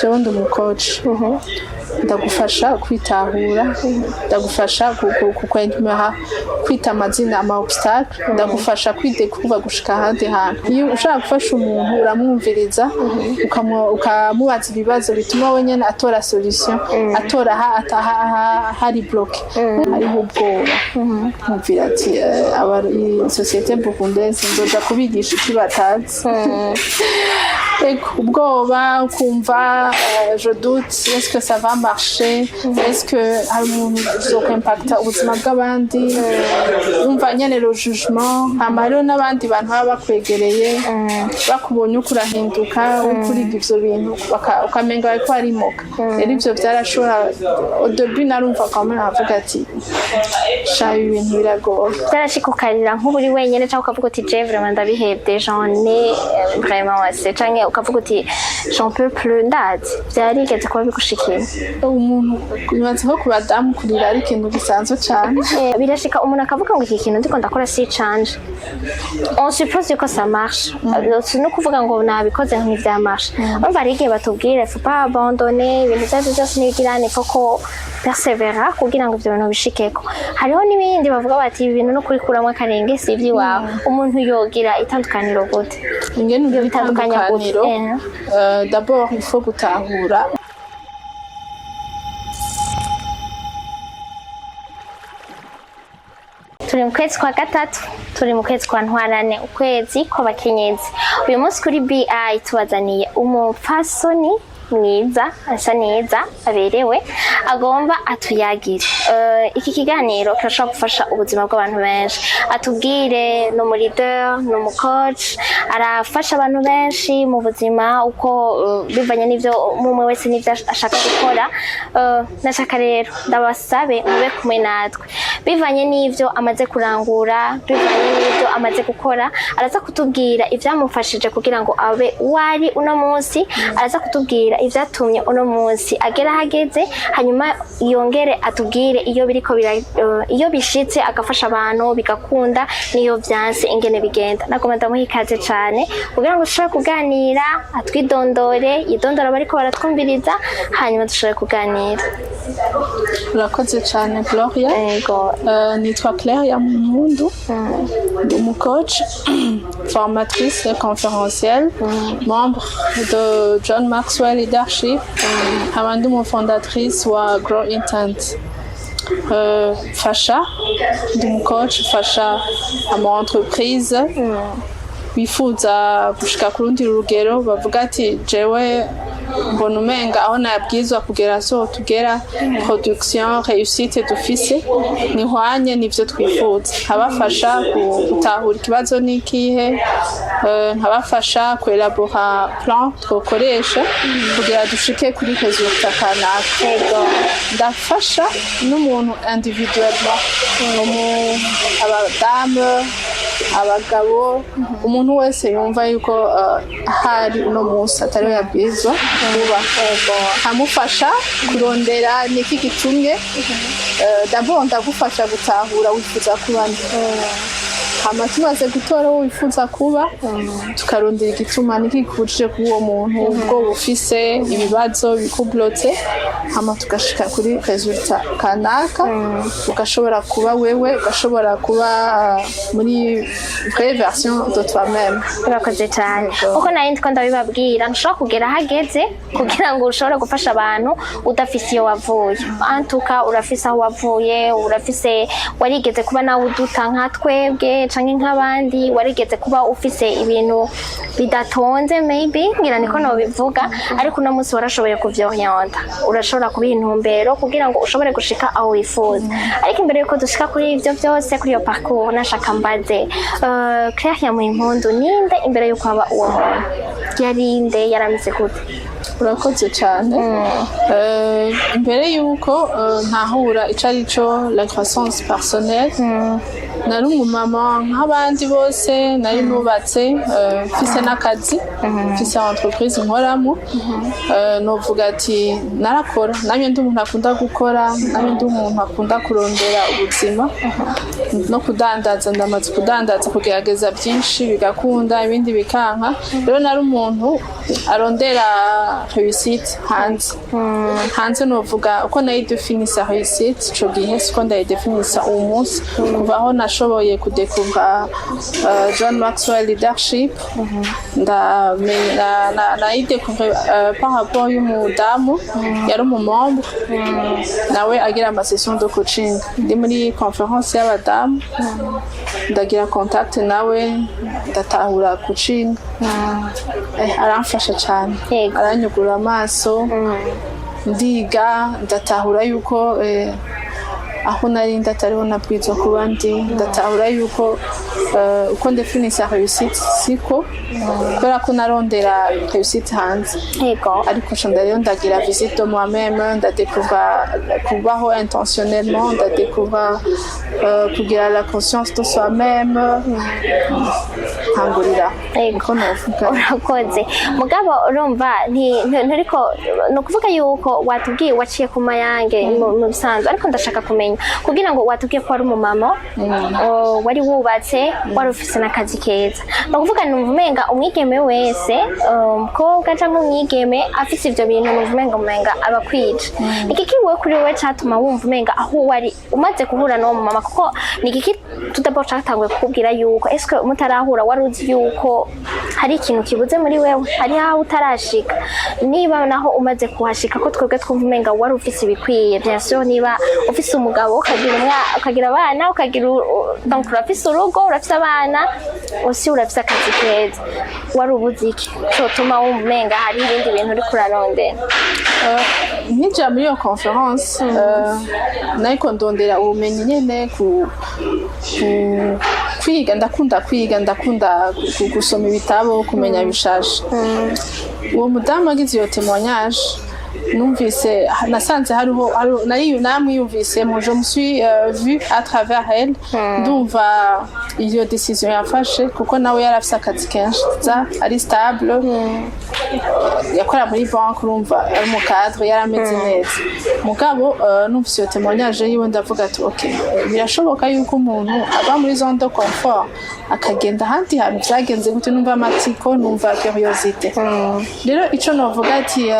jewe ndi umucoach ndagufasha kwitahura ndagufasha kukwemera kwita amazina ama obstacle ndagufasha kwidekuva gushika ahandi hantu iyo ushaka gufasha umuntu uramwumviriza ukamubaza ibibazo bituma wenyene atora solution atora hari block hariho ubwoba nkumvira ati société burundaise nzoja kubigisha iki batazi ubwoba ukumva je doute est-ce que ça va marcher est-ce que hari umuntu uzokwempacta ubuzima bw'abandi umva nyene le jugement amaro n'abandi bantu baba bakwegereye bakubonye uko urahinduka ukuriga ivyo bintu ukamenga bariko barimoka rero ivyo vyarashobora au début narumva kamwe avuga ati sha ibintu biragoye byarashikukarira nk'uburi wenyene cyangwa ukavuga uti je vraiment ndabihebye j'en ai vraiment assez canke ukavuga uti j'en peux plus ndazi byarigeze kuba bigushikiye umuntu kunyuze ko kubadamu kurira ari ikintu gisanzwe cyane birashika umuntu akavuga ngo iki kintu ndiko ndakora si change on suppose que ça marche no kuvuga ngo nabikoze nk'ivya marche umva ari igihe batubwire faut pas abandonner ibintu byose n'igirane koko persevera kugira ngo ivyo bintu bishikeko hariho n'ibindi bavuga bati ibintu no kurikuramwe akarenge si ivy'iwawe umuntu yogira itandukaniro gute ingene bitandukanya gute d'abord il faut gutahura turi mu kwezi kwa gatatu turi mu kwezi kwa ntwarane ukwezi kw'abakenyezi uyu munsi kuri BI tubazaniye umupfasoni mwiza asa neza aberewe agomba atuyagire iki kiganiro kirashobora gufasha ubuzima bw'abantu benshi atubwire no mu leader no mu coach arafasha abantu benshi mu buzima uko bivanye n'ivyo umwe wese n'ivyo ashaka gukora nashaka rero ndabasabe mube kumwe natwe bivanye n'ivyo amaze kurangura bivanye n'ivyo amaze gukora araza kutubwira ivyamufashije kugira ngo abe wari uno munsi araza kutubwira ivyatumye uno munsi agera hageze hanyuma yongere atubwire iyo bishitse agafasha abantu bigakunda niyo vyanse ingene bigenda nagomba ndamuha ikaze cane kugira ngo dushobore kuganira atwidondore yidondora bariko baratwumviriza hanyuma dushobore kuganira urakoze cane Gloria nitwa Claire ya Mundu ndi umucoach formatrice conférencielle membre de John Maxwell Leadership abandi mu fondatrice wa Grow Intent fasha ndi umucoach fasha ama entreprise bifuza gushika ku rundi rugero bavuga ati jewe mbona umenga aho nabwizwa kugera so tugera production réussite dufise nihwanye n'ivyo twifuza abafasha gutahura ikibazo n'ikihe nkabafasha kwelabora plan twokoresha kugira dushike kuri resultat kanaka ndafasha n'umuntu individuellement abadamu abagabo umuntu wese yumva yuko hari uno munsi atari yabwizwa kuba amufasha kurondera niki gitumye d'abord ndagufasha gutahura wifuza kuba hama tumaze gutora wifuza kuba tukarondera igituma nikikubujije kuri uwo muntu ubwo bufise ibibazo bikublotse hama tugashika kuri resultat kanaka ugashobora kuba wewe ugashobora kuba muri vraie version de toi-même urakoze cyane uko nayindi ko ndabibabwira ntushobora kugera hageze kugira ngo ushobore gufasha abantu udafise iyo wavuye antuka urafise aho wavuye urafise warigeze kuba nawe uduta nka twebwe canke nk'abandi warigeze kuba ufise ibintu bidatonze maybe ngira niko no bivuga ariko uno munsi warashoboye kuvyoyonda urashobora kubiha intumbero kugira ngo ushobore gushika aho wifuza ariko imbere yuko dushika kuri ivyo byose kuri iyo parcours nashaka mbaze Claire ya Muhimpundu ninde imbere yuko haba uwo muntu yarinde yarameze gute urakoze cyane imbere yuko ntahura icarico la croissance personnelle nari umumama nk'abandi bose, nari nubatse mfise n'akazi, mfise entreprise nkoramo, novuga ati narakora, namye ndi umuntu akunda gukora, namye ndi umuntu akunda kurondera ubuzima no kudandaza, ndamaze kudandaza kugerageza byinshi bigakunda ibindi bikanka. Rero nari umuntu arondera réussite hanze novuga uko nayidefinisa réussite ico gihe siko ndayidefinisa uwo munsi, kuva aho nashoboye kudekuvra John Maxwell Leadership, nayidekuvre par rapport y'umudamu yari umumembre nawe agira amasession de coaching, ndi muri conference y'abadamu ndagira contact nawe ndatahura coaching, aramfasha cyane, aranyugura amaso, ndiga ndatahura yuko aho nari ndatariho nabwirizwa kuba ndi, ndatahura yuko uko ndefinisa réussite siko, kubera ko narondera réussite hanze, ariko nca ndariyo ndagira visite de moi-même, ndadécouvra kubaho intentionnellement, ndadécouvra kugira la conscience de soi-même, nkangurira niko novuga. Urakoze. Mugabo urumva nturiko no kuvuga yuko watubwiye waciye ku mayange mu bisanzwe, ariko ndashaka kumenya kugira ngo watubwiye ko ari umumama wari wubatse, wari ufise n'akazi keza, no kuvuga numva umenga umwigeme wese umukobwa cyangwa umwigeme afise ivyo bintu numva umenga abakwije. Iki kiwe kuri wewe catuma wumva umenga aho wari umaze guhura n'uwo mumama, kuko niki tudabo cyatanguye kukubwira yuko eske mutarahura wari uzi yuko hari ikintu kibuze muri wewe, hari aho utarashika, niba naho umaze kuhashika ko twebwe twumva umenga wari ufise ibikwiye, bien sûr niba ufise umugabo ukagira abana ukagira donc urafise urugo urafise abana usi urafise akazi keza, wari ubuze iki cyotuma wumva umenga hari ibindi bintu uri kurarondera? Nkija muri iyo conference nariko ndondera ubumenyi nyene kwiga, ndakunda kwiga, ndakunda gusoma ibitabo, kumenya bishasha. Uwo mudamu agize iyo témoignage numvise, nasanze hariho namwiyumvisemo, je me suis vue à travers elle, ndumva iyo décision yafashe, kuko nawe yarafise akazi kenshi ari stable, yakora muri banque, urumva ari mu cadre, yarameze neza. Mugabo numvise iyo témoignage yiwe ndavuga ati ok, birashoboka yuko umuntu aba muri zone de confort akagenda ahandi hantu vyagenze gute, numva amatsiko, numva curiosité. Rero ico novuga ati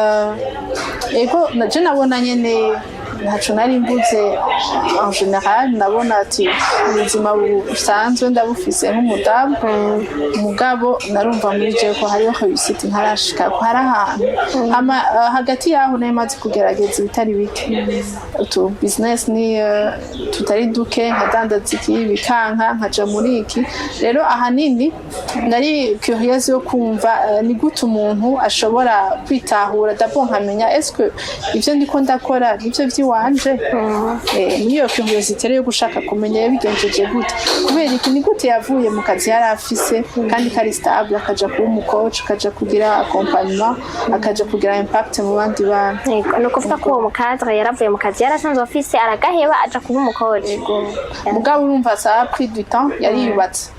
ego naje nabona nyene ntaco nari mbuze en general, nabona ati ubuzima busanzwe ndabufise nk'umudamu, mugabo narumva muri je ko hariho réussite ntarashika, ko hari ahantu hagati yaho namaze kugerageza ibitari bike, utu business ni tutari duke, nkadandaza iki bikanka, nkaja muri iki. Rero ahanini nari curieuse yo kumva ni gute umuntu ashobora kwitahura, d'abord nkamenya est-ce que ivyo ndiko ndakora nivyo wanje, muri iyo curiosité yo gushaka kumenya yabigenjeje gute, kubera iki ni gute yavuye mu kazi yari afise kandi kari stable, akaja kuba umucoach, akaja kugira accompagnement, akaja kugira impact mu bandi bantu. No kuvuga ko mu cadre yaravuye mu kazi yarasanzwe office aragaheba aja kuba umucoach. Mugabo urumva ça a pris du temps, yari yubatse,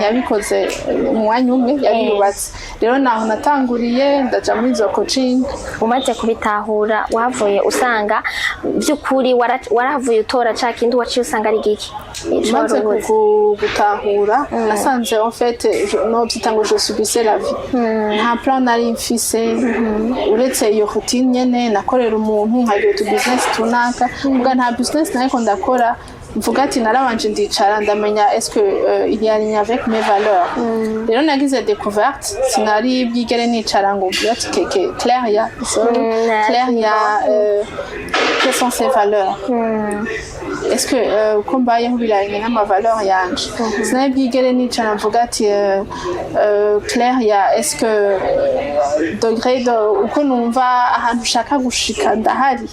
yabikoze umwanya umwe, yari yubatse. Rero naho natanguriye ndaja muri zo coaching. Umaze kubitahura wavuye usanga by'ukuri waravuye utora ca kindi waciye usanga ari giki? Maze gutahura nasanze en fait no byitango je subissais la vie, nta plan nari mfise, uretse iyo routine nyene nakorera umuntu nkagira tu business tunaka, ubwo nta business nariko ndakora, mvuga ati narabanje ndicara ndamenya est-ce que il y a ligne avec mes valeurs. Rero nagize découverte, sinari bwigere nicara ngo mvuga ati Claire quelles sont ses valeurs, est-ce que uko mbayeho biranye n'amavaleur yanje. Sinari bwigere nicara mvuga ati Claire est-ce que degré de uko numva ahantu ushaka gushika ndahari.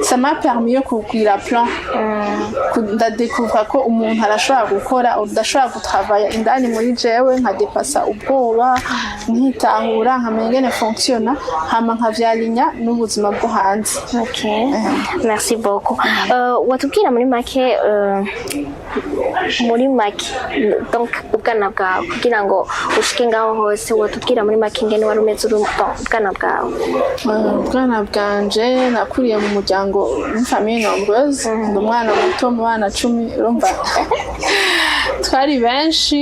Ça m'a permis yo kugira plan, ndadécouvra ko umuntu arashobora gukora, udashobora gutravailler indani muri jewe, nkadepasa ubwoba, nkitahura, nkamenya ingene fonctionne, hama nkavyalinya n'ubuzima bwo hanze. Ok, merci beaucoup. Watubwira muri make muri make donc ubwana bwawe kugira ngo ushike ngaho hose wotubwira muri make ingene wari umeze ubwana bwawe? Ubwana bwanje nakuriye mu muryango w'ifamille nombreuse, ndi umwana muto mu bana 10 urumva twari benshi,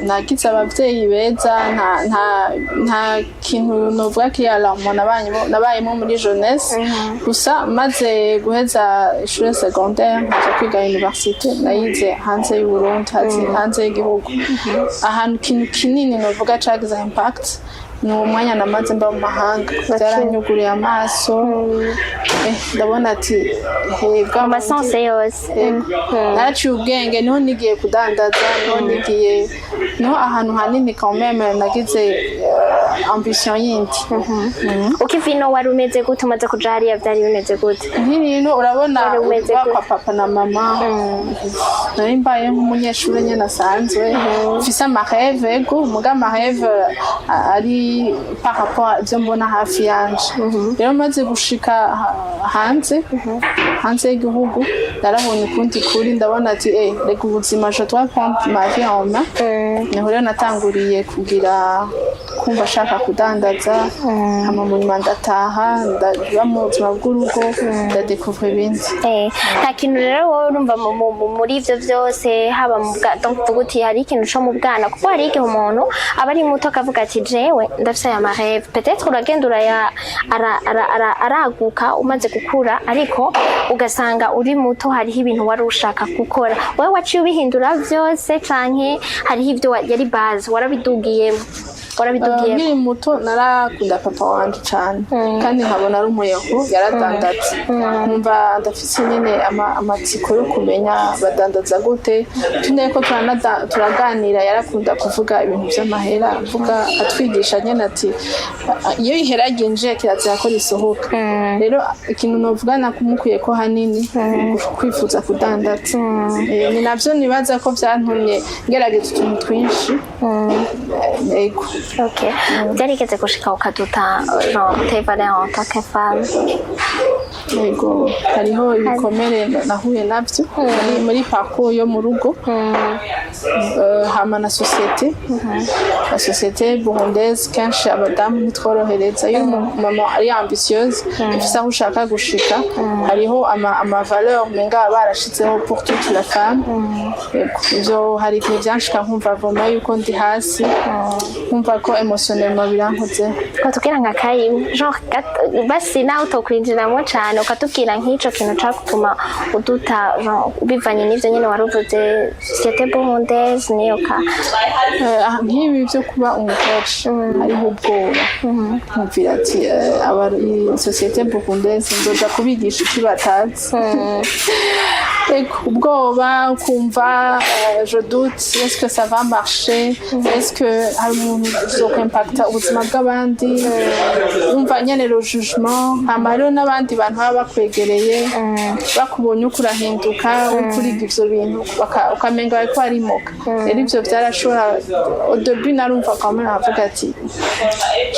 nagize abavyeyi beza, nta kintu novuga ko alarmant nabayemo muri jeunesse. Gusa maze guheza ishure secondaire nkaja kwiga université, nayize hanze y'Uburundi, hanze y'igihugu. Ahantu kintu kinini novuga cagize impact ni umwanya namaze mba mu mahanga, byaranyuguriye amaso, ndabona ati hebwa amasense yose, naraciye ubwenge, niho nigiye kudandaza, niho ahantu hanini quand même nagize ambition yindi. Ukivino wari umeze gute umaze kuja hariya, byari bimeze gute? Nk'ibintu urabona kwa papa na mama, nari mbaye nk'umunyeshuri nyene asanzwe, mfise amareve ego, muga amareve ari par rapport à ibyo mbona hafi yanje. Rero maze gushika hanze y'igihugu, narabonye ukundi kuri, ndabona ati reka ubuzima je dois prendre ma vie en main. Niho rero natanguriye kugira kumva ashaka kudandaza, hama mu nyuma ndataha, ndaba mu buzima bw'urugo, ndadekuvura ibindi. Nta kintu rero wowe urumva muri ivyo vyose, haba mu donc uvuga uti hari ikintu co mu bwana, kuko hari igihe umuntu aba ari muto akavuga ati jewe ndafise aya mareve, peut-être uragenda araguka umaze gukura, ariko ugasanga uri muto hariho ibintu wari ushaka gukora, wowe waciye ubihindura vyose canke hariho ivyo yari base warabidugiyemo? Nkiri muto narakunda papa wanje cyane, kandi nkabona ari umuyeho, yaradandatse, numva ndafise nyene amatsiko yo kumenya badandaza gute. Tune ko turaganira, yarakunda kuvuga ibintu by'amahera, avuga atwigisha nyene ati iyo ihera ginje kirazira ko risohoka. Rero ikintu novuga nakumukuye ko hanini kwifuza kudandatsa, ni navyo nibaza ko byantumye ngerageza utuntu twinshi. Ego. Ok. Byarigeze gushika ukaduta tes valeurs en tant que femme? Yego, hariho ibikomere nahuye navyo muri parcours yo mu rugo, hama na société burundaise kenshi abadamu ntitworohereza. Iyo mama ari ambitieuse, ifise aho ushaka gushika, hariho ama valeurs menga barashizeho pour toute la femme. Ivyo hari igihe byanshika nkumva voma yuko ndi hasi, nkumva ko emotionnellement birankoze. Ukatubwira nka kayi genre basi nawe utokwinjiramo cyane, ukatubwira nk'ico kintu cakutuma uduta bivanye n'ivyo nyene waruvuze société burundaise niyo ka nk'ibi byo kuba umukoci, hariho ubwoba, nkumvira ati société burundaise ndoja kubigisha iki batazi. Ubwoba, ukumva je doute, est-ce que ça va marcher, est-ce que hari umuntu uzokw'impacta ubuzima bw'abandi, umva nyene le jugement. Hama hariho n'abandi bantu baba bakwegereye, bakubonye uko urahinduka, ukuriga ivyo bintu, ukamenga bariko barimoka. Rero ivyo vyarashobora, au début narumva quand même avuga ati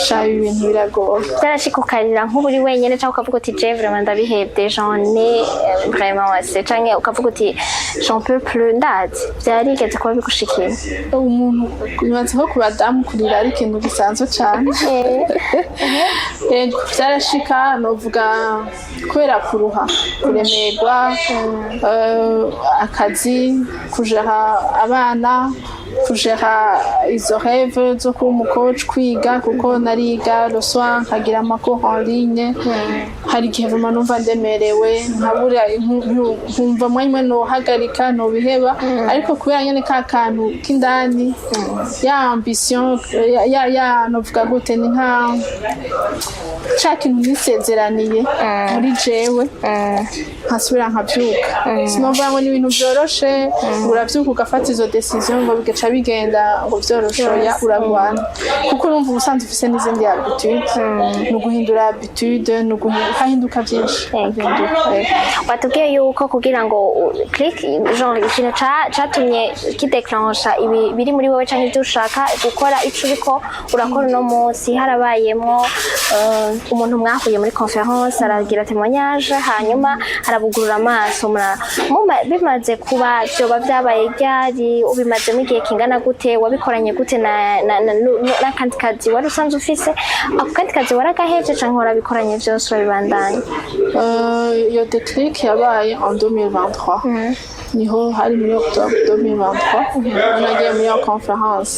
sha ibintu biragoye. Byarashika ukarira nk'uburi wenyene, cyangwa ukavuga uti je vraiment ndabihebye, j'en ai vraiment assez, canke ukavuga uti j'en peux plus, ndazi? Byarigeze kuba bigushikira? Umuntu yubatse ko ku badamu kurira ari ikintu gisanzwe cyane. Yego, byarashika novuga kubera kuruha, kuremerwa, akazi, kujera abana, kujera izo rêve zo kuba umucoach, kwiga kuko nariga le soir nkagira amakuru en ligne. Hari igihe vuma numva ndemerewe, nkabura nkumva mwanywe nohagarika nobiheba, ariko kubera nyene ka kantu k'indani, ya ambition ya novuga gute, ni nka ca kintu nisezeraniye muri jewe, nkasubira nkavyuka. Sinumva ngo ni ibintu vyoroshe, uravyuka ugafata izo decision ngo bigaca bigenda ngo vyoroshoya, uragwana kuko urumva ubusanzwe ufise n'izindi habitude, ni uguhindura habitude, ni uguhinduka vyinshi. Watubwiye yuko kugira ngo click genre ikintu catumye kideclencha ibi biri muri wowe canke ivyo ushaka gukora, ico uriko urakora uno munsi, harabayemo umuntu mwahuye muri conference aragira témoignage, hanyuma arabugurura amaso bimaze kuba byoba byabaye ryari ubimazemo igihe kingana gute wabikoranye gute n'akandi kazi wari usanzwe ufise ako kandi kazi waragaheje canke warabikoranye byose urabibandanya iyo déclic yabaye en 2023 niho hari muri octobre 2023 nagiye muri iyo conference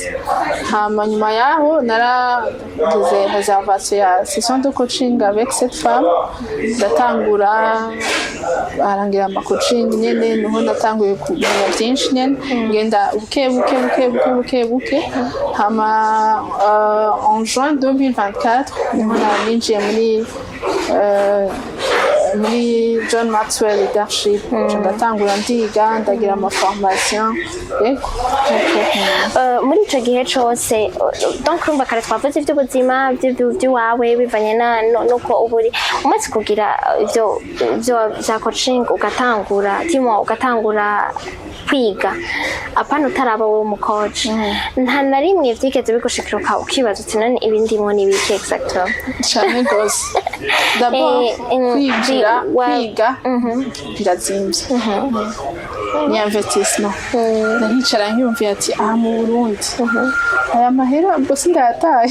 hama nyuma yaho naragize réservation ya session de coaching avec cette femme ndatangura arangira ama coaching nyene niho natanguye kumenya byinshi nyene ngenda buke hama en juin 2024 niho narinjiye muri John Maxwell Leadership ndatangura ndiga ndagira ama formation muri ico gihe cose donc urumva kare twavuze ivy'ubuzima by'iwawe bivanye nuko uburi umaze kugira ivyo bya coaching ugatangura kwiga apana utaraba wo mu coach nta na rimwe vyigeze bigushikira ukibaza uti none ibindimo ni biki exactement cyane gose d'abord kwiga birazimvye ni investissement ndahicara nkiyumvira ati mu Burundi aya mahera ubwo sindayataye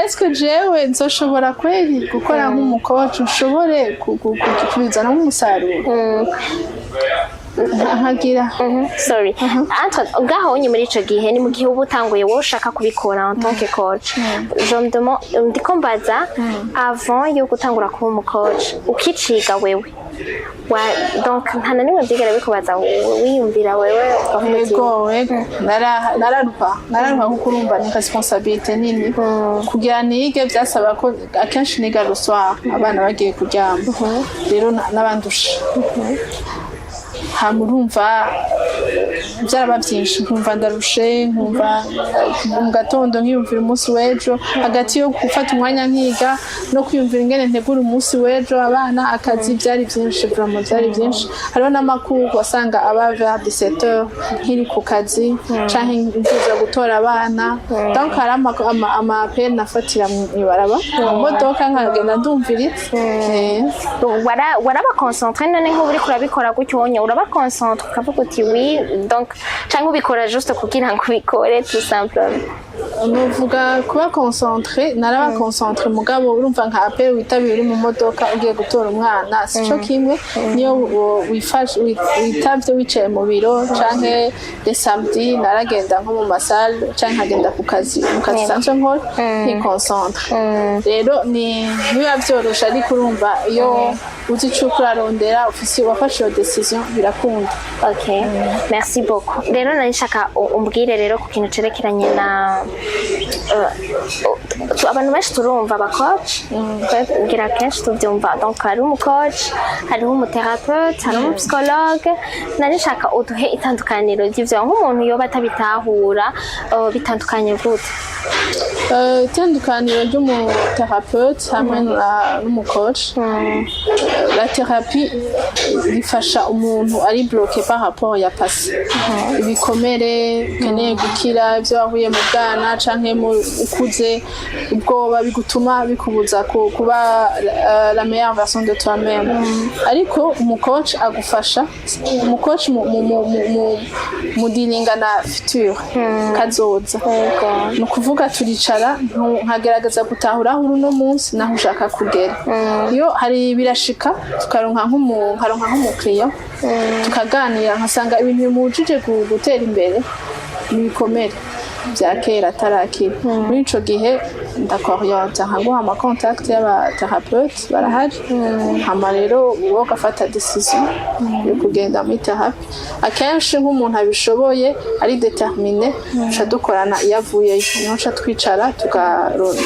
est-ce que jewe nzoshobora kweri gukora nk'umukoci ushobore kukubizana nk'umusaruro nkagira sorry ngaho nyine muri ico gihe ni mu gihe uba utanguye wowe ushaka kubikora en tant que coach ndiko mbaza avant yo gutangura kuba umucoach ukiciga wewe donc nta na nimwe byigera bikubaza wiyumvira wewe yego nararuha kuko urumva ni responsabilité nini kugira nige byasaba ko akenshi niga le soir abana bagiye kuryama rero n'abandusha hamurumva byaraba byinshi nkumva ndarushe nkumva mu gatondo nkiyumvira umunsi w'ejo hagati yo gufata umwanya nkiga no kwiyumvira ingene ntegura umunsi w'ejo abana akazi byari byinshi vraiment byari byinshi hariho n'amakuru wasanga aba vers 17h nkiri ku kazi canke ngiza gutora abana donc hari amapel nafatira mu ibaraba mu modoka nkagenda ndumviritse waraba concentré none nk'uri kurabikora gutyo uraba concentre ukavuga uti oui donc cyangwa ubikora juste kugira ngo ubikore tout simplement nuvuga kuba concentré naraba concentré mugabo urumva nka appel witabira uri mu modoka ugiye gutora umwana sico kimwe niyo witavye wicaye mu biro canke le samedi naragenda nko mu masale canke nkagenda ku kazi sanzwe nkora ni concentre rero niba vyorosha ariko urumva iyo uzi ico urarondera ufise wafashe iyo decision birakunda. Okay, merci beaucoup. Rero nashaka umbwire rero ku kintu cerekeranye na abantu benshi turumva aba coach kugira kenshi tuvyumva donc hari umu coach hari umu thérapeute hari umu psychologue nashaka uduhe itandukaniro ry'ivyo nk'umuntu yoba atabitahura bitandukanye gute itandukaniro ry'umu thérapeute hamwe n'umu coach la thérapie rifasha umuntu ari bloqué par rapport ya passé ibikomere keneye gukira ivyo wahuye mu bwana canke mu ukuze ubwoba bigutuma bikubuza kuba la meilleure version de toi-même ariko umu coach agufasha umu coach mu dealinga na futur kazoza no kuvuga turicara nkagerageza gutahura aho uno munsi naho ushaka kugera iyo hari birashika tukaronka nk'umukiriya tukaganira nkasanga ibintu bimujije gutera imbere nibikomere bya kera atarakira muri ico gihe ndakorienta nkaguha ama contact y'aba thérapeute barahari hama rero uwo gafata decision yo kugenda muri thérapie akenshi nk'umuntu abishoboye ari déterminé cha dukorana iyavuye niho cha twicara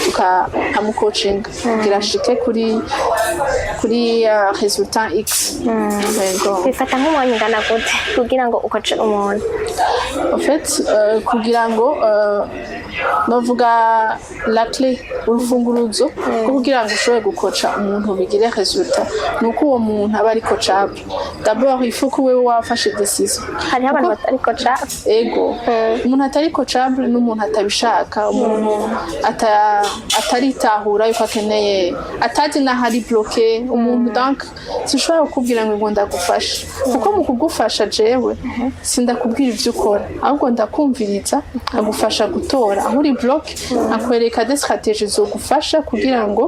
tukamu coaching kirashike kuri resultat X bifata nk'umwanya ngana gute kugira ngo ukoce umuntu en fait kugira ngo novuga la clé urufunguruzo kugira ngo ushobore gukoca umuntu bigire resultat nuko uwo muntu aba ari coachable d'abord il faut que wewe wafashe decision hari abantu batari coachable ego umuntu atari coachable n'umuntu atabishaka umuntu ataritahura yuko akeneye atazi na hari bloqué umuntu donc sishobora kukubwira ngo ndagufasha kuko mu kugufasha jewe sindakubwira ivyo ukora ahubwo ndakumviriza agufasha gutora aho uri block akwereka des stratégies zo gufasha kugira ngo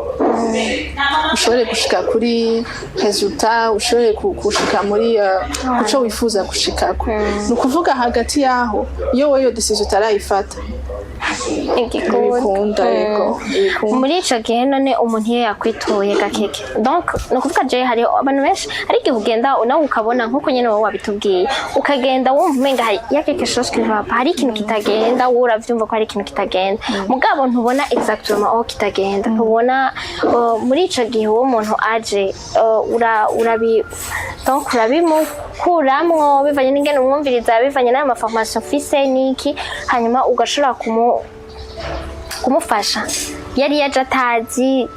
ushobore gushika kuri resultat ushobore gushika muri kuco wifuza gushikako nukuvuga hagati yaho iyo weyo decision utarayifata igikunda yego muri ico gihe none umuntu iyo yakwitoye gakeke donc nukuvuga je hari abantu benshi ari igihe ugenda nawe ukabona nkuko nyene wowe wabitubwiye ukagenda wumva umenga ya quelque chose qui va pas hari ikintu kitagenda wowe uravyumva ko hari ikintu kitagenda mugabo ntubona exactement aho kitagenda ntubona muri ico gihe uwo muntu aje donc urabimukuramwo bivanye n'ingene umwumviriza bivanye n'ayo maformation ufise niki hanyuma ugashobora kumufasha yari yaje atazi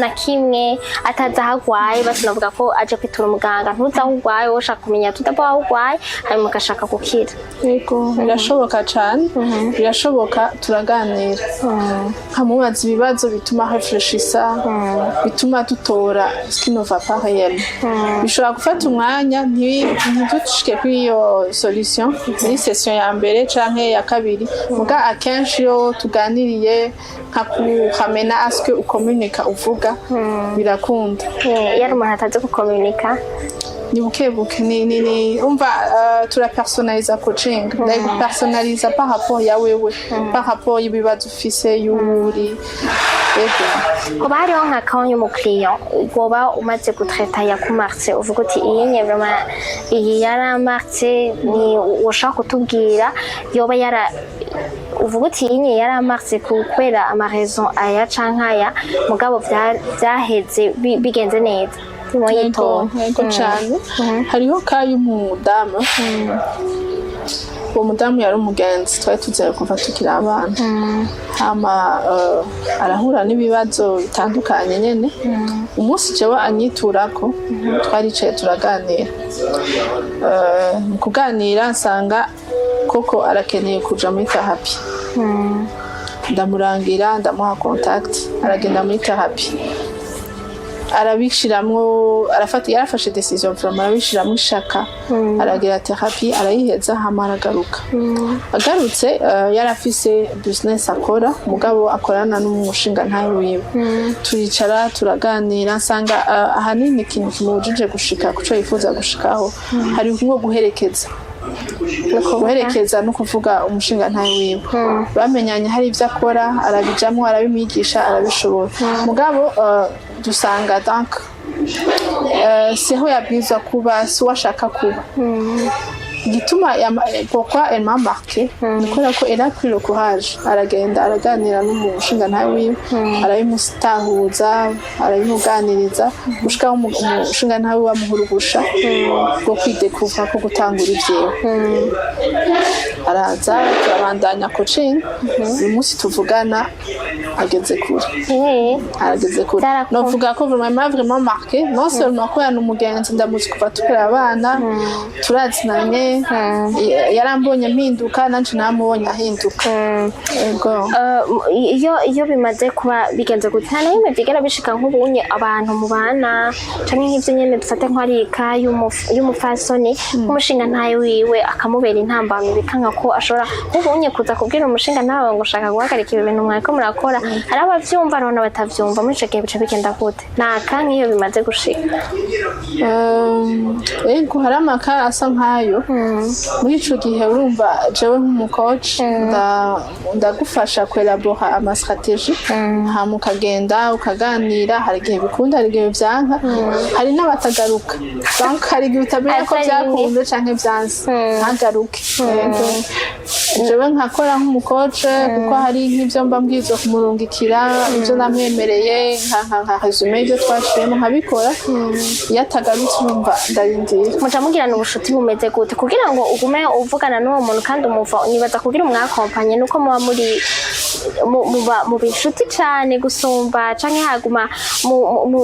na kimwe atazi aho agwaye basi navuga ko aje kwitura umuganga ntuzi aho ugwaye wowe ushaka kumenya tudaba aho ugwaye hanyuma ugashaka gukira yego birashoboka cane birashoboka turaganira nkamubaza ibibazo bituma refreshisa bituma dutora skinova pas réel bishobora gufata umwanya ntidushike kuri iyo solution muri session ya mbere canke ya kabiri muga akenshi yo tuganiriye nkakuhamena aske ukomunika uvuga birakunda yari umuntu atazi gukomunika ni bukebuke ni umva turapersonaliza coaching ndayipersonaliza par rapport ya wewe par rapport y'ibibazo ufise yuri ko bariho nka kanya umukiriya goba umaze gutreta yakumartse uvuga uti iyi nye vraiment iyi yaramartse ni ushaka kutubwira yoba yara uvuga uti iyi nye yaramartse kubera amareason aya cankaya mugabo byaheze bigenze neza yego cyane hariho kayo umudamu uwo mudamu yari umugenzi twari tuzeye kuva tukiri abana hama arahura n'ibibazo bitandukanye nyene umunsi jewe anyiturako twaricaye turaganira mu kuganira nsanga koko arakeneye kuja muri therapy ndamurangira ndamuha contact aragenda muri therapy arabishiramwo yarafashe decision vraiment arabishiramwo ishaka aragira therapy arayiheza hama aragaruka agarutse yarafise business akora mugabo akorana n'umushinga ntawe wiwe turicara turaganira nsanga ahanini ikintu kimujije gushika kuco yifuza gushikaho hari nko guherekeza no kuvuga umushinga ntawe wiwe bamenyanye hari ivyo akora arabijamwo arabimwigisha arabishobora mugabo dusanga donc siho yabwirizwa kuba si washaka kuba gituma pourquoi elle m'a marqué nikora ko elle a pris le courage aragenda araganira n'umushinga ntawe wiwe arabimustahuza arabimuganiriza gushika umushinga ntawe wamuhurugusha bwo kwidekuvra ko gutangura ivyewe araza turabandanya coaching uyu munsi tuvugana ageze kure arageze kure novuga ko vraiment marqué non seulement ko yana umugenzi ndamuzi kuva tukiri abana turazinanye yarambonye mpinduka nanje namubonye ahinduka ego iyo bimaze kuba bigenze gutya nayo bigera bishika nk'ubunye abantu mubana canke nk'ivyo nyene dufate nk'arika y'umufasoni umushinga ntayo wiwe akamubera intambamye bikanka ko ashobora nk'ubunye kuza kubwira umushinga ntawe ngo ushaka guhagarika ibintu mwariko murakora hari abavyumva arona batavyumva muri ico gihe bica bigenda gute naka nk'iyo bimaze gushika ego hari amaka asa nkayo muri ico gihe urumva jewe nk'umucoach ndagufasha kwelabora ama strategie hama ukagenda ukaganira hari igihe bikunda hari igihe vyanka hari n'abatagaruka donc hari igihe utamenya ko vyakunze canke vyanse ntagaruke jewe nkakora nk'umucoach kuko hari nk'ivyo mba mbwirizwa kumurungikira ivyo namwemereye nka resume ivyo twashiyemo nkabikora iyo atagarutse urumva ndarindira muca mugirana ubushuti bumeze gute kugira ngo ugume uvugana n'uwo muntu kandi umuva nibaza kugira umwakompanye nuko muba mu bishuti cyane gusumba canke haguma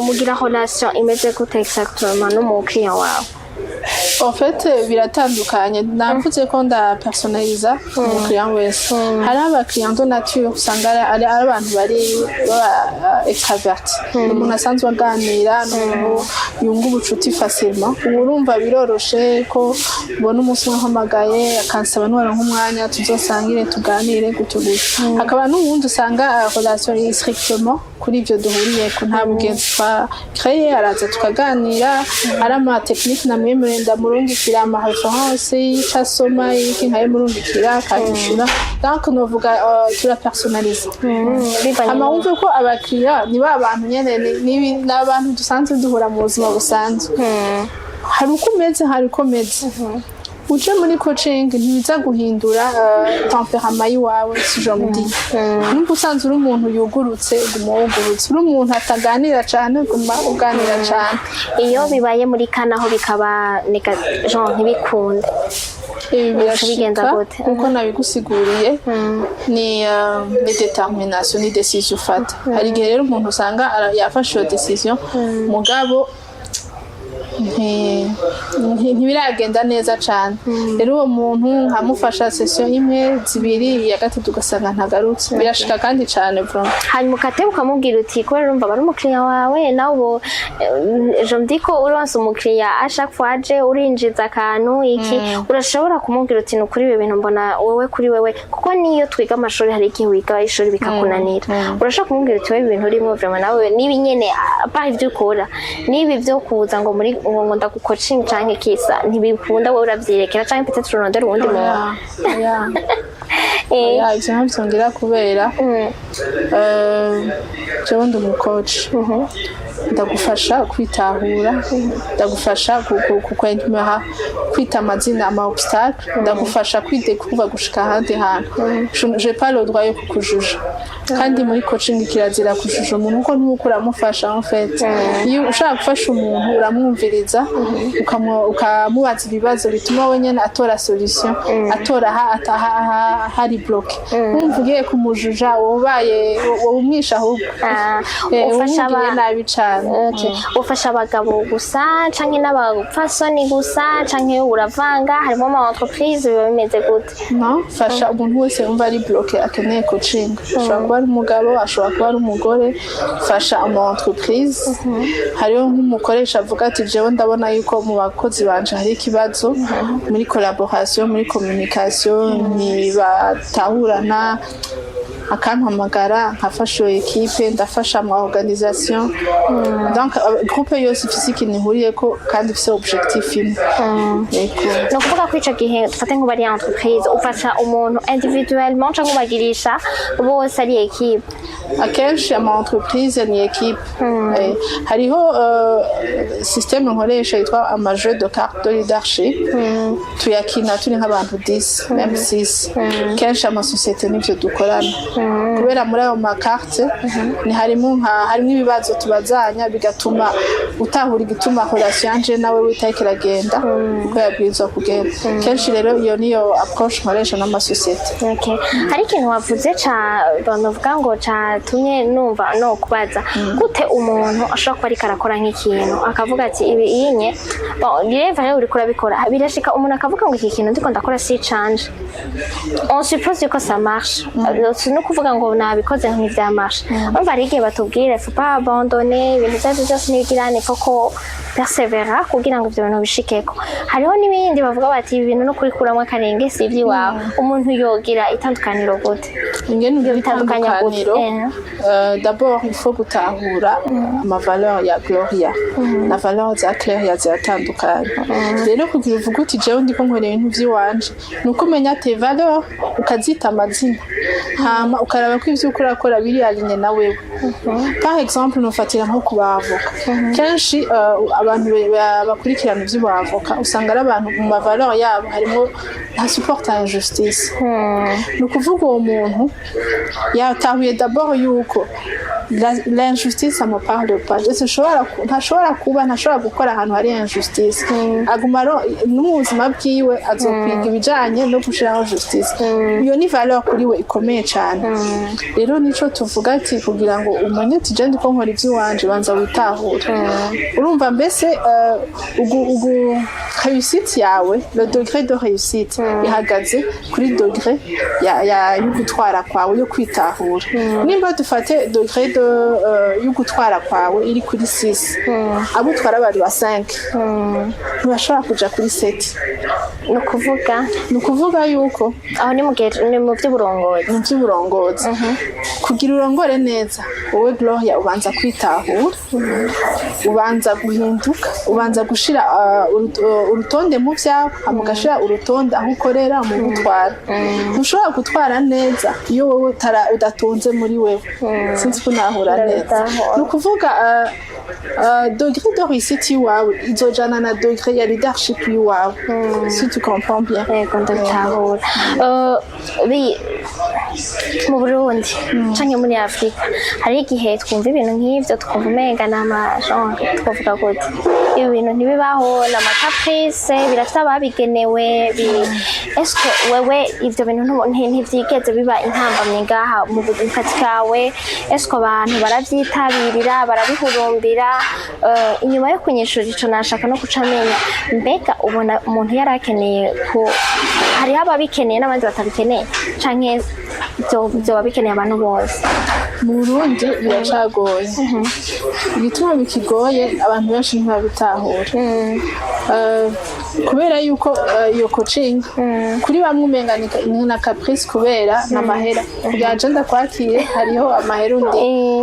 mugira relation imeze gute exactement n'umukiriya wawe? En fait biratandukanye navuze ko nda personaliza umukiriya wese hari abakiriya de nature usanga ari abantu bari extraverti umuntu asanzwe aganira n'umuntu yunga ubucuti facilement urumva biroroshe ko ubona umunsi wahamagaye akansaba n'uwaronka umwanya tuzosangire tuganire gutugusha hakaba n'uwundi usanga relation strictement kuri ivyo duhuriye ko nta bugenzi twa créer araza tukaganira ari ama technique na mwemere ndamurungikira ama référence y'icasoma y'iki nkaye murungikira akanyishura donc novuga tura personnaliser ama wumve ko abakiriya ni ba bantu nyene ni abantu dusanzwe duhura mu buzima busanzwe hari uko umeze hari uko umeze uje muri coaching ntibiza guhindura temperament yiwawe si je me dis numva usanzwe uri umuntu yugurutse wugurutse uri umuntu ataganira cyane guma uganira cyane iyo bibaye muri kanaho bikaba genre ntibikunde birashika uko nabigusiguriye ni determination ni decision ufata hari igihe rero umuntu usanga yafashe iyo decision mugabo ntibiragenda neza cyane rero uwo muntu nkamufasha session imwe zibiri ya gatatu ugasanga ntagarutse birashika kandi cyane bro hanyuma ukate ukamubwira uti kubera urumva bari umukiriya wawe nawe je me dis ko uronse umukiriya chaque fois aje urinjiza akantu iki urashobora kumubwira uti nukuri ibi bintu mbona wowe kuri wewe kuko niyo twiga amashuri hari igihe wiga ishuri bikakunanira urashobora kumubwira uti wewe ibintu urimo vraiment nawe nibi nyene apa ivyo ukora nibi byo kuza ngo muri ngo ndagucoaching canke kisa ntibikunda wowe uravyirekera canke peut-être urondera uwundi muntu ivyo ntavyongera kubera jewe ndi umucoach ndagufasha kwitahura ndagufasha kukwemera kwita amazina ama obstacle ndagufasha kwidekuva gushika ahandi hantu je pas le droit yo kukujuja kandi muri coaching kirazira kujuja umuntu uko ntuko uramufasha en fait iyo ushaka gufasha umuntu uramwumviriza ukamubaza ibibazo bituma we nyene atora solution atora hari block umvugiye kumujuja wobaye umwisha ahubwo ufasha nabi cyane ufasha abagabo gusa canke n'abapfasoni gusa canke uravanga harimo ama entreprise biba bimeze gute no fasha umuntu wese umva ari bloqué akeneye coaching ashobora kuba ari umugabo ashobora kuba ari umugore fasha ama entreprise hariho nk'umukoresha avuga ati jewe ndabona yuko mu bakozi banje hari ikibazo muri collaboration muri communication ni batahurana akampamagara nkafasha equipe ndafasha ama organisation donc groupe yose physique nihuriye ko kandi ifise objectif imwe no kuvuga ko ico gihe dufate nko bari entreprise ufasha umuntu individuellement cyangwa ubagirisha bose ari equipe akenshi ama entreprise ni equipe hariho système nkoresha yitwa ama jeu de carte de leadership tuyakina turi nk'abantu 10 même 6 kenshi ama société n'ivyo dukorana kubera muri ayo makarte ni harimo ibibazo tubazanya bigatuma utahura igituma relation yanje nawe witakiragenda kuko yabwirizwa kugenda kenshi rero iyo niyo approach nkoresha n'ama société hari ikintu wavuze bavuga ngo catumye numva no kubaza gute umuntu ashobora kuba ariko arakora nk'ikintu akavuga ati ibi inye bireva rero uriko urabikora birashika umuntu akavuga ngo iki kintu ndiko ndakora si change on suppose que ça marche no kuvuga ngo nabikoze nk'ivya marche umva ari igihe batubwire faut pas abandonner ibintu byose n'igirane koko persevera kugira ngo ibyo bintu bishikeko hariho n'ibindi bavuga bati ibi bintu no kurikuramwe akarenge si ivy'iwawe umuntu yogira itandukaniro gute ingene bitandukanya gute d'abord il faut gutahura ama valeur ya Gloria na valeur za Claire yazatandukanye rero kugira uvuga uti jewe ndiko nkorera ibintu vy'iwanje nuko umenya te valeur ukazita amazina hama ukaraba ko ivyo ukorakora biri alinye na wewe par exemple nufatira nko kubavoka kenshi abantu bakurikirana ivy'abavoka usanga ari abantu mu mavaleur yabo harimo nta support à injustice nukuvuga uwo muntu yatahuye d'abord yuko l'injustice ça me parle pas ntashobora gukora ahantu hari injustice aguma no mu buzima bwiwe azokwiga ibijanye no gushiraho justice iyo ni valeur kuri we ikomeye cyane rero nico tuvuga ati kugira ngo umenye ati je ndiko nkora ivy'iwanje banza witahure urumva mbese réussite yawe le degré de réussite ihagaze kuri degré ya y'ugutwara kwawe yo kwitahura nimba dufate degré de y'ugutwara kwawe iri kuri 6 abo utwara bari ba 5 ntibashobora kuja kuri 7 ni ukuvuga yuko aho ni mu by'uburongozi kugira urongore neza wowe Gloria ubanza kwitahura ubanza guhinduka ubanza gushira urutonde mu vyawe amugashira urutonde aho ukorera mu gutwara ntushobora gutwara neza iyo wowe udatunze muri wewe sinzi ko nahura neza ni ukuvuga degré de réussite iwawe izojana na degré ya leadership iwawe si tu comprends bien ndabitahura mu Burundi canke muri Afrika hari igihe twumva ibintu nk'ivyo tukumva umenga n'amajonge twavuga gute ibi bintu ntibibaho n'amakaprice birafite ababigenewe eske wewe ivyo bintu ntivyigeze biba intambamye ngaha mu kazi kawe eske abantu baravyitabirira barabihurumbira inyuma yo kunyishura ico nashaka no kucamenya mbega ubona umuntu yarakeneye ko hari ababikeneye n'abandi batabikeneye canke byo babikeneye abantu bose mu Burundi biracagoye igituma bikigoye abantu benshi ntibabitahura kubera yuko iyo coaching kuri bamwe umenga ni na caprice kubera n'amahera byaje ndakwakire hariho amahera undi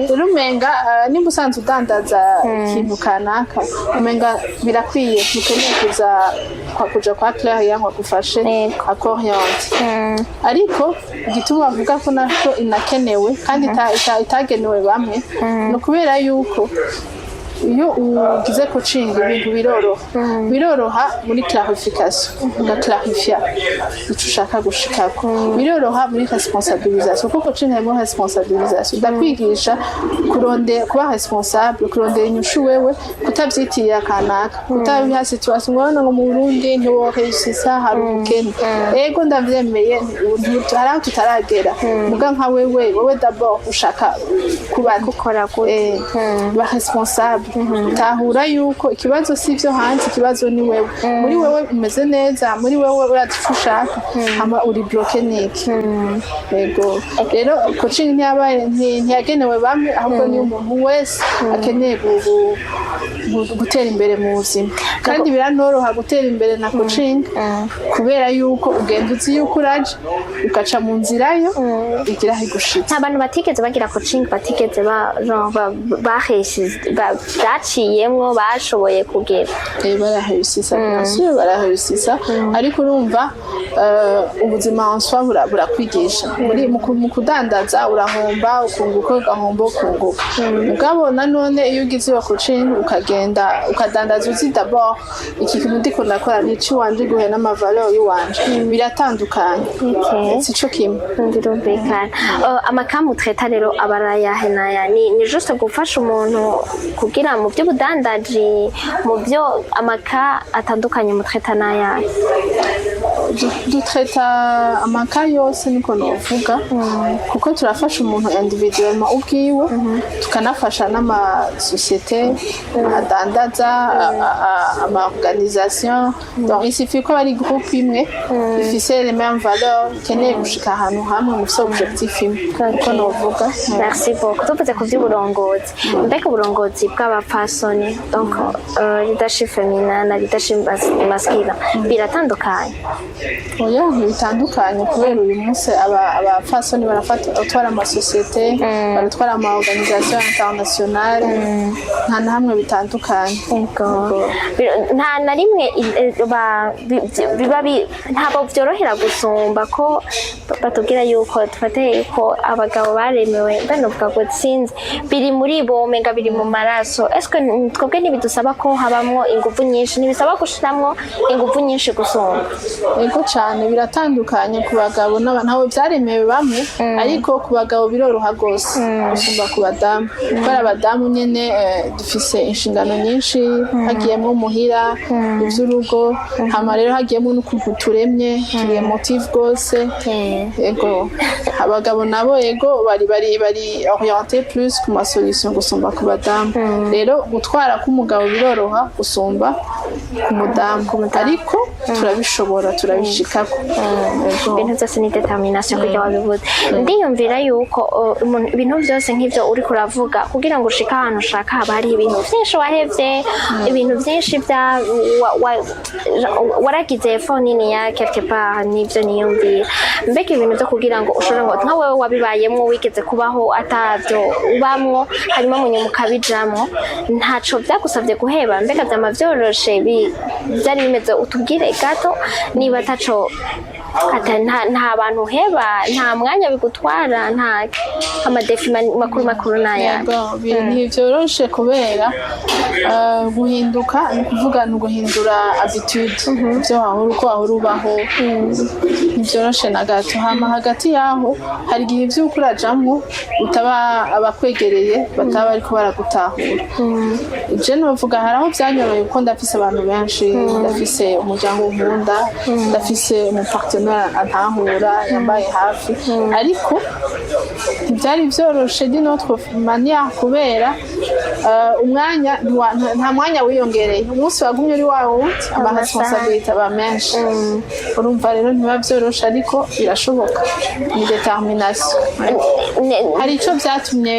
rero umenga nimba usanzwe udandaza ikintu kanaka umenga birakwiye ukeneye kuja kwa Claire yango gufashe akoriente ariko igituma bavuga ko naco inakenewe kandi itagenewe bamwe no kubera yuko iyo ugize coaching ibintu biroroha muri clarification ugaklarifiya icyo ushaka gushikako biroroha muri responsabilisation kuko coaching harimo responsabilisation ndakwigisha kuba responsable kurondera inyishu wewe kutabyitira kanaka kutabiha situation ngo mu Burundi ntiwohesisa hari ubukene ego ndavyemeye hari aho tutaragera muga nka wewe d'abord ushaka kuba gukora ba responsable tahura yuko ikibazo sivyo hanze ikibazo ni wewe muri wewe umeze neza muri wewe uradushaka ama uri bloqué niki yego rero coaching ntiyagenewe bamwe ahubwo ni umuntu wese akeneye gutera imbere mu buzima kandi biranoroha gutera imbere na coaching kubera yuko ugenda uzi yuko uraje ukaca mu nzira yo igira higushitse abantu batigeze bagira coaching batigeze baciyemwo bashoboye kugera barahesisa ariko urumva ubuzima nswa burakwigisha mu kudandaza urahomba ukunguka ugahomba ukunguka ugabona none iyo ugize iyo coaching ukagenda ukadandaza uzi d'abord iki kintu ndiko nakora nici wanje guhe n'amavaleur y'uwanje biratandukanye sico kimwe ndumvikana amakamu treta rero abarayahe naya ni juste gufasha umuntu kugira mu byo budandaji mu byo amaka atandukanye mu treta naya dutreta amaka yose niko novuga kuko turafasha umuntu individuellement ubwiwe tukanafasha n'amasosiyete adandaza ama organisation donc il suffit ko ari groupe imwe ifise les mêmes valeurs keneye gushika ahantu hamwe mu objectif imwe niko novuga merci beaucoup tuvuze ku by'uburongozi mbega uburongozi bw'abapfasoni donc leadership féminin na leadership masculine biratandukanye oya bitandukanye kubera uyu munsi abapfasoni baratwara amasosiyete baratwara ama organisation internationale nta na hamwe bitandukanye nta na rimwe ntabwo byorohera gusumba ko batubwira yuko dufate yuko abagabo baremewe banovuga ngo sinzi biri muri bo menga biri mu maraso eske twebwe ntibidusaba ko habamwo ingufu nyinshi ntibisaba gushiramwo ingufu nyinshi gusumba yego cyane biratandukanye ku bagabo ntawe byaremewe bamwe ariko ku bagabo biroroha rwose gusumba ku badamu kubera abadamu nyine dufise inshingano nyinshi hagiyemo muhira iby'urugo hama rero hagiyemo n'ukuntu turemye turi emotive rwose yego abagabo nabo yego bari orienté plus ku ma solution gusumba ku badamu rero gutwara k'umugabo biroroha gusumba ku mudamu ariko turabishobora turabishikako ibintu byose ni determination kugira wabivuze ndiyumvira yuko ibintu byose nk'ibyo uri kuravuga kugira ngo ushike ahantu ushaka haba hari ibintu byinshi wahevye ibintu byinshi bya waragize effort nini ya quelque part nivyo niyumvira mbega ibintu byo kugira ngo ushobore ngo nka wewe wabibayemwo wigeze kubaho atavyo ubamwo harimo munyuma ukabijamwo ntaco byagusabye guheba mbega byama vyoroshe byari bimeze utubwire gato niba ataco nta bantu heba nta mwanya bigutwara nta amadefi makuru naya ntibyoroshe kubera guhinduka ni ukuvuga ni uguhindura habitude byo uko wahora ubaho ntibyoroshe na gato hama hagati yaho hari igihe ibyo urajamwo utaba abakwegereye bataba bariko baragutahura je novuga hari aho byanyoroye kuko ndafise abantu benshi ndafise umuryango nkunda ndafise umupartenaire antahura yambaye hafi ariko ntibyari byoroshe d'une autre manière kubera umwanya nta mwanya wiyongereye umunsi wagumye uri wawe wundi ama responsabilité aba menshi urumva rero ntiba byoroshe ariko birashoboka ni determination hari icyo byatumye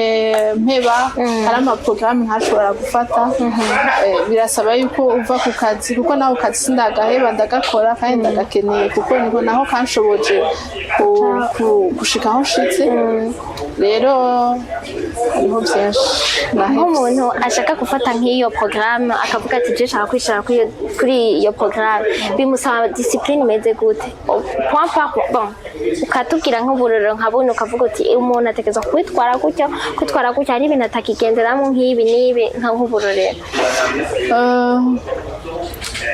mpeba hari amaprogaramu ntashobora gufata birasaba yuko uva ku kazi kuko naho kazi sindagaheba ndagakora kandi ndagakeneye kuko niho naho kanshoboje gushika aho nshitse rero hariho byinshi nk'umuntu ashaka gufata nk'iyo porogaramu akavuga ati je nshaka kwicara kuri iyo porogaramu bimusaba discipline imeze gute point par point ukatubwira nk'uburero nka buno ukavuga uti umuntu atekereza kwitwara gutya hari ibintu atakigenderamo nk'ibi n'ibi nk'uburorero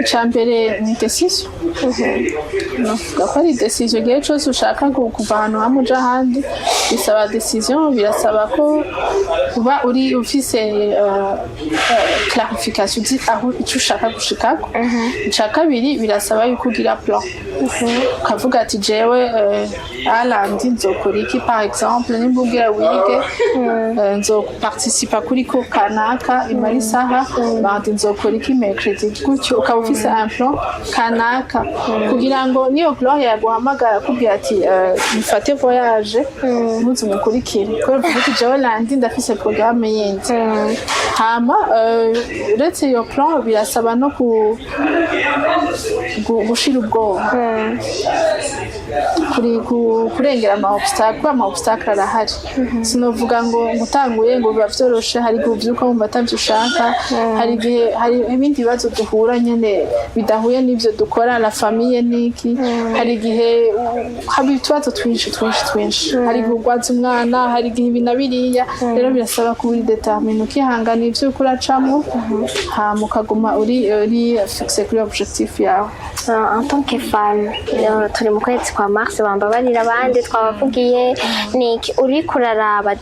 icyambere ni decision novuga ko ari decision igihe cyose ushaka kuva ahantu hamwe uja ahandi bisaba decision birasaba ko uba uri ufise clarification uzi aho icyo ushaka gushikako icya kabiri birasaba yuko ugira plan ukavuga ati jewe alandi nzokora iki par exemple nimba ubwira wige nzoparticipa kuri ko kanaka imara isaha bandi nzokora iki mercredi gutyo ukaba ufise un plan kanaka kugira ngo niyo plan yaguhamagara kubwira ati mfate voyage ntuzumukurikire kubera ko jewe landi ndafise programme yindi hama uretse iyo plan birasaba no gushira ubwoba kurengera ama obstacle arahari sinovuga ngo ngutanguye ngo biba vyoroshe hari igihe uvyuka wumva atavyo ushaka hari igihe hari ibindi bibazo duhura nyene bidahuye n'ivyo dukora la famille niki hari igihe haba utubazo twinshi hari igihe ugwaza umwana hari igihe ibi na biriya rero birasaba kuba uri determine ukihangana ivyo uriko uracamwo hama ukaguma uri fixe kuri objectif yawe en tant que femme turi mu kwezi kwa mars bambabarira abandi twabavugiye niki uri kuraraba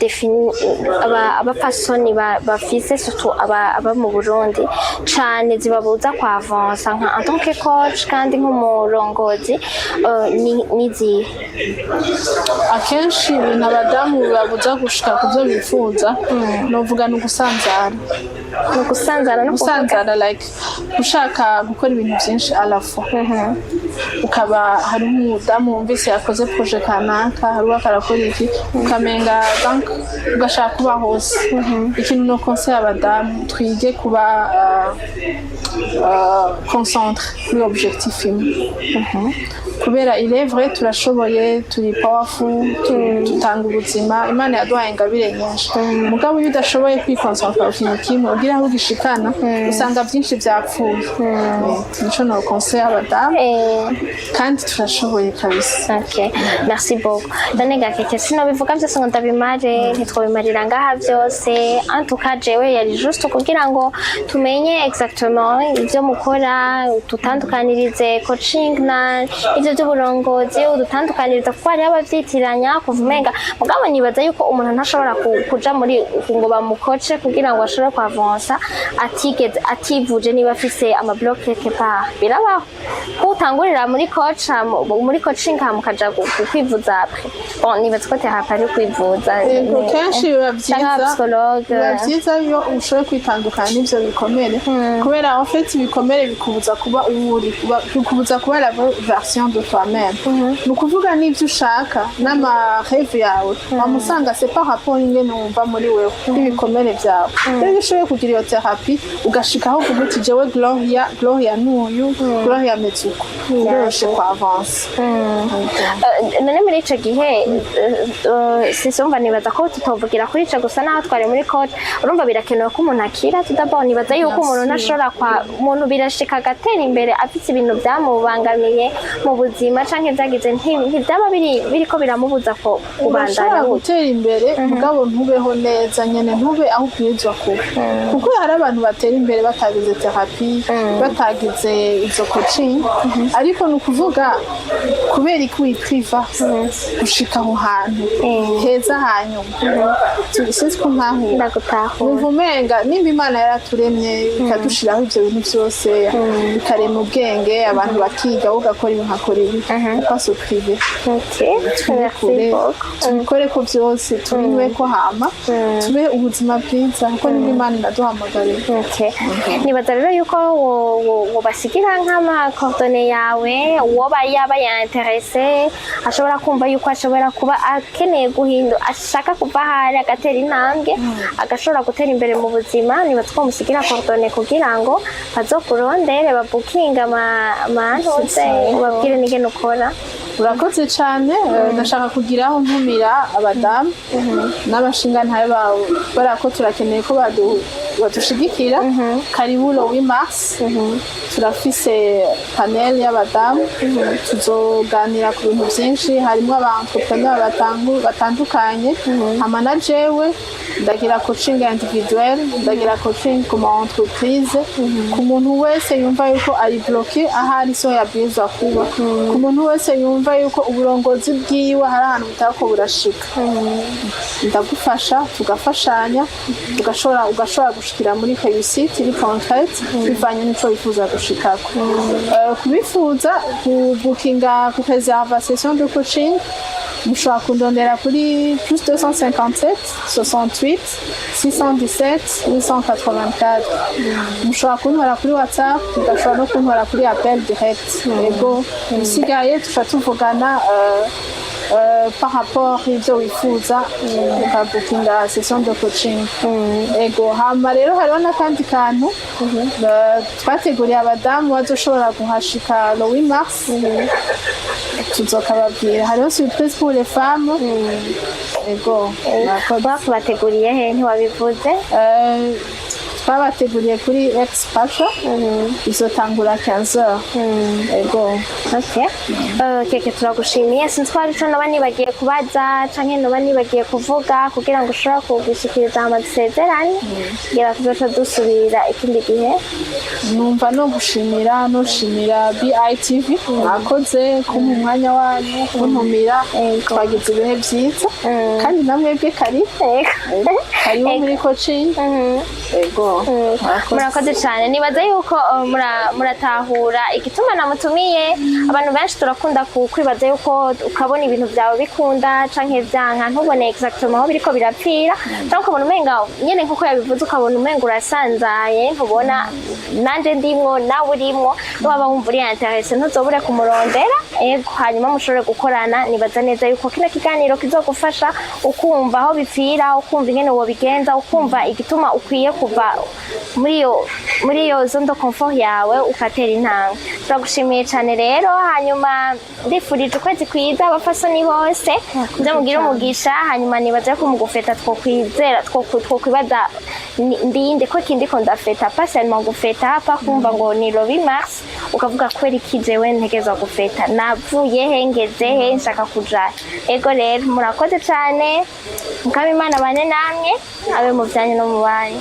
abapfasoni bafise surtout aba mu Burundi cane zibabuza kwa avancer nka en tant que coach kandi nk'umurongozi nizi akenshi n'abadamu babuza gushika kuvyo bifuza novuga no gusanzara like ushaka gukora ibintu byinshi alafu ukaba hari umudamu wumvise yakoze projet kanaka hari akarakora iki ukamenga donc ugashaka kuba hose ikintu no conseil abadamu twige kuba concentre kuri objectif imwe kubera il est vrai turashoboye turi powerful tutanga ubuzima Imana yaduhaye ingabire nyinshi mugabo iyo udashoboye kwikoncentra ku kintu kimwe ugira aho ugishikana usanga byinshi byapfuye nico no conseil abadamu kandi turashoboye kabisa. Okay, merci beaucoup. None gakeke sinobivuga byose ngo ndabimare ntitwobimarira ngaha byose. En tout cas jewe yari juste kugira ngo tumenye exactement ibyo mukora, tutandukanirize coaching na ibyo by'uburongozi, udutandukaniriza kuko hari abavyitiranya kuvumenga mugabo nibaza yuko umuntu ntashobora kuja muri ngo bamukoce kugira ngo ashobore kwavansa ativuje niba afise ama block quelque part. Birabaho utangurira muri coaching mukaja kwivuza après. Bon nibaza ko thérapie ari kwivuza. Kenshi biba byiza iyo ushoboye kwitandukanya n'ivyo bikomere kubera en fait ibikomere bikubuza kuba bikubuza kuba la version de toi-même. Nukuvuga n'ivyo ushaka n'ama rêve yawe wamusanga c'est par rapport ingene wumva muri wewe ibikomere vyawe. Rero ushoboye kugira iyo thérapie ugashikaho kuvuga jewe Gloria n'uyu Gloria Metsuko biroshe kwa avance. None muri ico gihe sisumva nibaza ko tutovugira kuri ico gusa naho twari muri coach urumva birakenewe ko umuntu akira tudabona nibaza yuko umuntu ntashobora kwa umuntu birashika agatera imbere afite ibintu byamubangamiye mu buzima canke vyagize ntibyaba biriko biramubuza ko kubandanya gutera imbere mugabo ntubeho neza nyene ntube aho kwizwa kuko hari abantu batera imbere batagize therapie batagize izo coaching ariko nukuvuga kubera ikwipriva gushika aho hantu heza hanyuma sisi ko nkaho ndagutaho uvumenga nimba Imana yaraturemye ikadushiraho ibyo bintu byose ikarema ubwenge abantu bakiga ugakora ibintu akora ibi paso privé. Tubikore ko byose tubiwe ko hama tube ubuzima bwiza kuko nimba Imana iraduhamagara. Nibaza rero yuko wobasigira nk'ama coordonnées yawe uwo yaba yainteresse ashobora kumva yuko ashobora kuba akeneye guhindura ashaka kuva hari agatera intambwe agashobora gutera imbere mu buzima nibaza ko musigira coordonnées kugira ngo bazokurondere babukinga amantose ubabwire n'ingene ukora. Urakoze cyane ndashaka kugiraho ntumira abadamu n'abashingantahe bawe barako turakeneye ko badushigikira karibu le 8 mars turafise panel y'abadamu tuzoganira ku bintu byinshi harimo abantrepreneur batandukanye amanajewe ndagira coaching individuel ndagira coaching ku ma entreprise ku muntu wese yumva yuko ari bloqué ahari so yabwirizwa kuba ku muntu wese yumva yuko uburongozi bwiwe hari ahantu butako burashika ndagufasha tugafashanya ugashobora gushikira muri réussite iri concrète bivanye n'ico wifuza gushikako. Kubifuza kubukinga ku réserva session de coaching mushobora kundondera kuri plus 257 68 617 884 mushobora kuntwara kuri WhatsApp mugashobora no kuntwara kuri appel direct. Ego usigaye tuca tuvugana par rapport ivyo wifuza ukabukinga session de coaching. Ego hama rero hariho n'akandi kantu twateguriye abadamu bazoshobora guhashika le 8 mars tuzokababwira hariho surprise pour les femmes. Ego bakubateguriye he ntiwabivuze? Twabateguriye kuri Ex-Pasha izotangura 15h. Ego keke turagushimiye sinzi ko arico noba nibagiye kubaza canke noba nibagiye kuvuga kugira ngo ushobora kugushikiriza amasezerano kugira tuzoca dusubira ikindi gihe. Numva no gushimira BITV mwakoze ku mwanya wanyu kuntumira twagize ibihe byiza kandi namwebwe kari muri coaching. Ego murakoze cyane nibaza yuko muratahura igituma namutumiye abantu benshi turakunda kwibaza yuko ukabona ibintu byawe bikunda canke vyanka ntubone exactement aho biriko birapfira cyangwa ukabona umenga nyene nkuko yabivuze ukabona umenga urasanzaye ntubona nanje ndimwo nawe urimwo waba wumva uri intéressé ntuzobure kumurondera ego hanyuma mushobore gukorana nibaza neza yuko kino kiganiro kizogufasha ukumva aho bipfira ukumva ingene wobigenza ukumva igituma ukwiye kuva muri iyo zone de confort yawe ukatera intambwe turagushimiye cyane rero hanyuma ndifurije ukwezi kwiza abafasoni bose nze mugire umugisha hanyuma nibaza ko mu gufeta twokwizera twokwibaza ndinde ko kindi ko ndafeta pas seulement gufeta hapa kumva ngo ni Robi Mars ukavuga kweri kijewe ntegeza gufeta navuye hengeze he nshaka kuja ego rero murakoze cyane mukaba Imana bane namwe abe mu byanyu no mu banyu